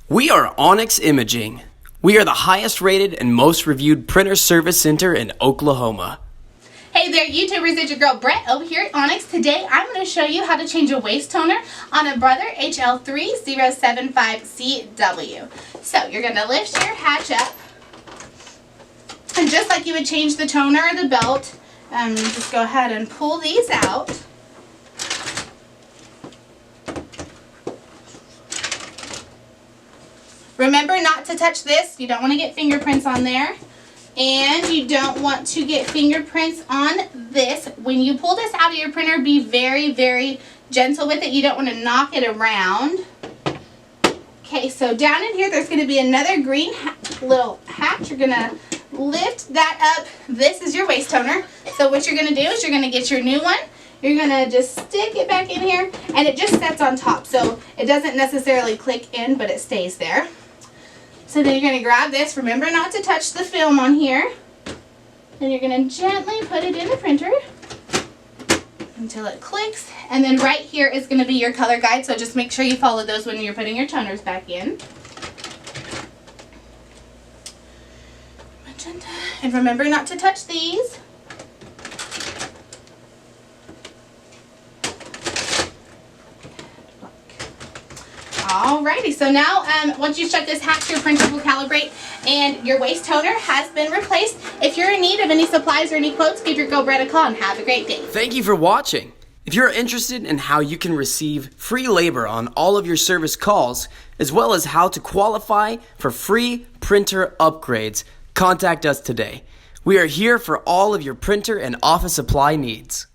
We are Onyx Imaging. We are the highest rated and most reviewed printer service center in Oklahoma. Hey there YouTubers, it's your girl Brett over here at Onyx. Today I'm going to show you how to change a waste toner on a Brother HL3075CW. So you're going to lift your hatch up, and just like you would change the toner or the belt, just go ahead and pull these out. Remember not to touch this. You don't want to get fingerprints on there. And you don't want to get fingerprints on this. When you pull this out of your printer, be very, very gentle with it. You don't want to knock it around. Okay, so down in here, there's going to be another green little hatch. You're going to lift that up. This is your waste toner. So what you're going to do is you're going to get your new one. You're going to just stick it back in here, and it just sets on top. So it doesn't necessarily click in, but it stays there. So then you're going to grab this. Remember not to touch the film on here. And you're going to gently put it in the printer until it clicks. And then right here is going to be your color guide. So just make sure you follow those when you're putting your toners back in. Magenta. And remember not to touch these. Alrighty, so now once you shut this hatch, your printer will calibrate and your waste toner has been replaced. If you're in need of any supplies or any quotes, give your girl Brett a call and have a great day. Thank you for watching. If you're interested in how you can receive free labor on all of your service calls, as well as how to qualify for free printer upgrades, contact us today. We are here for all of your printer and office supply needs.